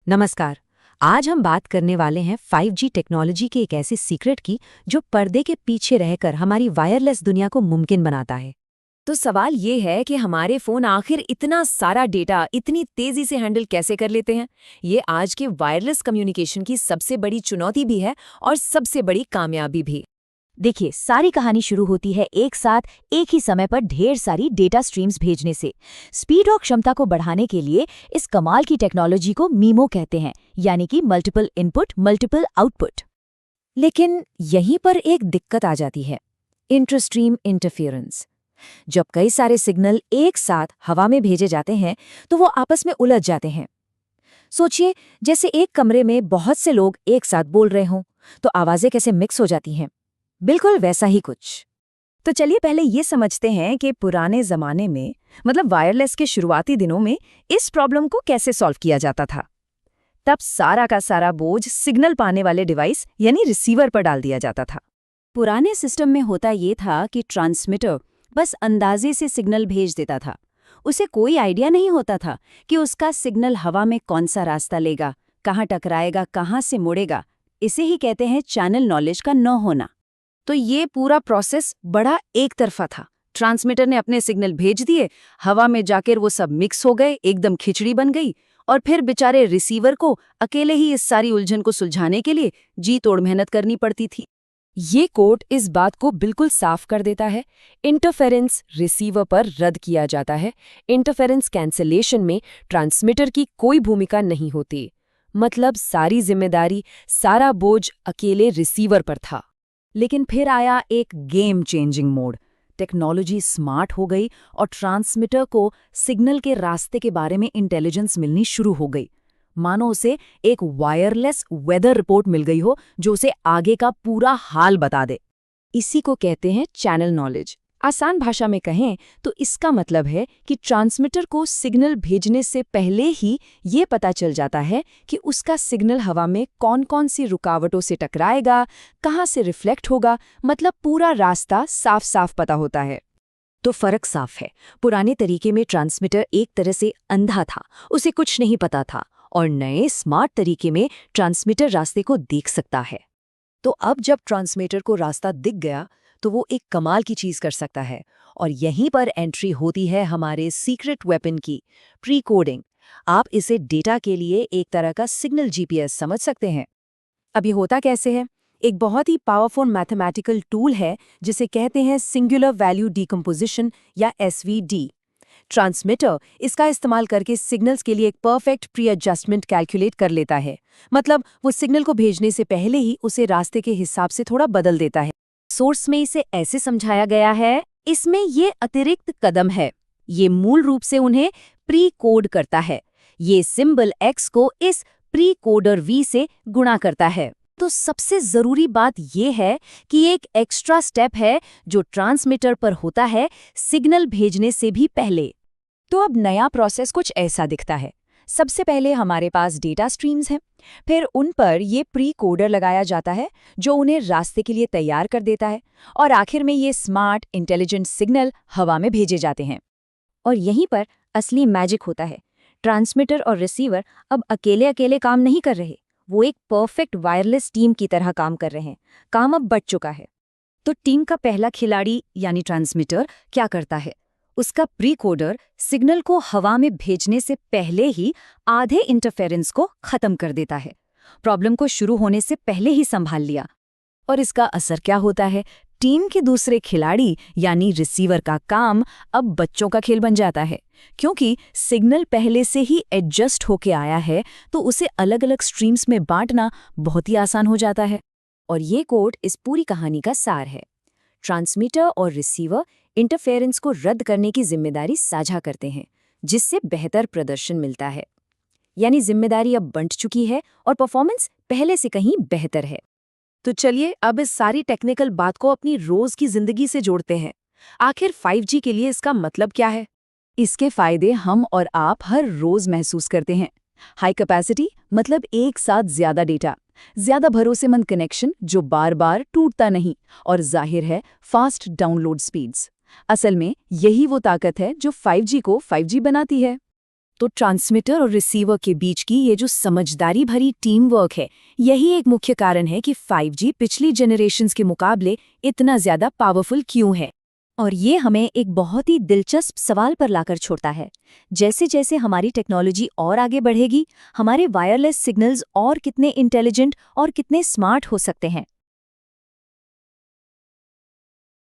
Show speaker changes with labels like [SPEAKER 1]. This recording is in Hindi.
[SPEAKER 1] नमस्कार। आज हम बात करने वाले हैं 5G टेक्नोलॉजी के एक ऐसे सीक्रेट की जो पर्दे के पीछे रहकर हमारी वायरलेस दुनिया को मुमकिन बनाता है।
[SPEAKER 2] तो सवाल ये है कि हमारे फोन आखिर इतना सारा डेटा इतनी तेजी से हैंडल कैसे कर लेते हैं। ये आज के वायरलेस कम्युनिकेशन की सबसे बड़ी चुनौती भी है और सबसे बड़ी कामयाबी भी।
[SPEAKER 3] देखिए, सारी कहानी शुरू होती है एक साथ एक ही समय पर ढेर सारी डेटा स्ट्रीम्स भेजने से। स्पीड और क्षमता को बढ़ाने के लिए इस कमाल की टेक्नोलॉजी को मीमो कहते हैं, यानी कि मल्टीपल इनपुट मल्टीपल आउटपुट। लेकिन यहीं पर एक दिक्कत आ जाती है, इंट्रास्ट्रीम इंटरफेरेंस। जब कई सारे सिग्नल एक साथ हवा में भेजे जाते हैं तो वो आपस में उलझ जाते हैं। सोचिए, जैसे एक कमरे में बहुत से लोग एक साथ बोल रहे हों तो आवाजें कैसे मिक्स हो जाती हैं। बिल्कुल वैसा ही कुछ। तो चलिए पहले ये समझते हैं कि पुराने जमाने में, मतलब वायरलेस के शुरुआती दिनों में, इस प्रॉब्लम को कैसे सॉल्व किया जाता था। तब सारा का सारा बोझ सिग्नल पाने वाले डिवाइस यानी रिसीवर पर डाल दिया जाता था। पुराने सिस्टम में होता ये था कि ट्रांसमीटर बस अंदाजे से सिग्नल भेज देता था। उसे कोई आइडिया नहीं होता था कि उसका सिग्नल हवा में कौन सा रास्ता लेगा, कहाँ टकराएगा, कहाँ से मुड़ेगा। इसे ही कहते हैं चैनल नॉलेज का न होना। तो ये पूरा प्रोसेस बड़ा एक तरफा था। ट्रांसमीटर ने अपने सिग्नल भेज दिए, हवा में जाकर वो सब मिक्स हो गए, एकदम खिचड़ी बन गई। और फिर बेचारे रिसीवर को अकेले ही इस सारी उलझन को सुलझाने के लिए जी तोड़ मेहनत करनी पड़ती थी। ये कोड इस बात को बिल्कुल साफ कर देता है। इंटरफेरेंस रिसीवर पर रद्द किया जाता है। इंटरफेरेंस कैंसलेशन में ट्रांसमीटर की कोई भूमिका नहीं होती। मतलब सारी जिम्मेदारी, सारा बोझ अकेले रिसीवर पर था। लेकिन फिर आया एक game changing mode. Technology smart हो गई और ट्रांसमीटर को सिग्नल के रास्ते के बारे में इंटेलिजेंस मिलनी शुरू हो गई। मानो उसे एक वायरलेस वेदर रिपोर्ट मिल गई हो जो उसे आगे का पूरा हाल बता दे। इसी को कहते हैं चैनल नॉलेज। आसान भाषा में कहें तो इसका मतलब है कि ट्रांसमीटर को सिग्नल भेजने से पहले ही ये पता चल जाता है कि उसका सिग्नल हवा में कौन कौन सी रुकावटों से टकराएगा, कहाँ से रिफ्लेक्ट होगा। मतलब पूरा रास्ता साफ साफ पता होता है। तो फर्क साफ है। पुराने तरीके में ट्रांसमीटर एक तरह से अंधा था, उसे कुछ नहीं पता था। और नए स्मार्ट तरीके में ट्रांसमीटर रास्ते को देख सकता है। तो अब जब ट्रांसमीटर को रास्ता दिख गया तो वो एक कमाल की चीज कर सकता है। और यहीं पर एंट्री होती है हमारे सीक्रेट वेपन की, प्री कोडिंग। आप इसे डेटा के लिए एक तरह का सिग्नल जीपीएस समझ सकते हैं। अब ये होता कैसे है? एक बहुत ही पावरफुल मैथमेटिकल टूल है जिसे कहते हैं सिंगुलर वैल्यू डिकम्पोजिशन या एसवीडी। ट्रांसमीटर इसका इस्तेमाल करके सिग्नल्स के लिए एक परफेक्ट प्री एडजस्टमेंट कैलकुलेट कर लेता है। मतलब वो सिग्नल को भेजने से पहले ही उसे रास्ते के हिसाब से थोड़ा बदल देता है। सोर्स में इसे ऐसे समझाया गया है, इसमें ये अतिरिक्त कदम है। ये मूल रूप से उन्हें प्री कोड करता है। ये सिंबल x को इस प्री कोडर v से गुणा करता है। तो सबसे जरूरी बात ये है कि एक एक्स्ट्रा स्टेप है जो ट्रांसमीटर पर होता है सिग्नल भेजने से भी पहले। तो अब नया प्रोसेस कुछ ऐसा दिखता है। सबसे पहले हमारे पास डेटा स्ट्रीम्स हैं, फिर उन पर ये प्री कोडर लगाया जाता है जो उन्हें रास्ते के लिए तैयार कर देता है, और आखिर में ये स्मार्ट इंटेलिजेंट सिग्नल हवा में भेजे जाते हैं। और यहीं पर असली मैजिक होता है। ट्रांसमीटर और रिसीवर अब अकेले अकेले काम नहीं कर रहे, वो एक परफेक्ट वायरलेस टीम की तरह काम कर रहे हैं। काम अब बढ़ चुका है। तो टीम का पहला खिलाड़ी यानी ट्रांसमीटर क्या करता है? उसका प्री कोडर सिग्नल को हवा में भेजने से पहले ही आधे इंटरफेरेंस को खत्म कर देता है। प्रॉब्लम को शुरू होने से पहले ही संभाल लिया। और इसका असर क्या होता है? टीम के दूसरे खिलाड़ी यानी रिसीवर का काम अब बच्चों का खेल बन जाता है। क्योंकि सिग्नल पहले से ही एडजस्ट होके आया है तो उसे अलग अलग स्ट्रीम्स में बांटना बहुत ही आसान हो जाता है। और ये कोड इस पूरी कहानी का सार है। ट्रांसमीटर और रिसीवर इंटरफेरेंस को रद्द करने की जिम्मेदारी साझा करते हैं, जिससे बेहतर प्रदर्शन मिलता है। यानी जिम्मेदारी अब बंट चुकी है और परफॉर्मेंस पहले से कहीं बेहतर है। तो चलिए अब इस सारी टेक्निकल बात को अपनी रोज की जिंदगी से जोड़ते हैं। आखिर 5G के लिए इसका मतलब क्या है? इसके फायदे हम और आप हर रोज महसूस करते हैं। हाई कैपेसिटी मतलब एक साथ ज्यादा डेटा, ज्यादा भरोसेमंद कनेक्शन जो बार बार टूटता नहीं, और जाहिर है फास्ट डाउनलोड स्पीड्स। असल में यही वो ताकत है जो 5G को 5G बनाती है।
[SPEAKER 2] तो ट्रांसमीटर और रिसीवर के बीच की ये जो समझदारी भरी टीम वर्क है, यही एक मुख्य कारण है कि 5G पिछली जनरेशन्स के मुकाबले इतना ज्यादा पावरफुल क्यों है।
[SPEAKER 3] और ये हमें एक बहुत ही दिलचस्प सवाल पर लाकर छोड़ता है। जैसे जैसे हमारी टेक्नोलॉजी और आगे बढ़ेगी, हमारे वायरलेस सिग्नल्स और कितने इंटेलिजेंट और कितने स्मार्ट हो सकते हैं।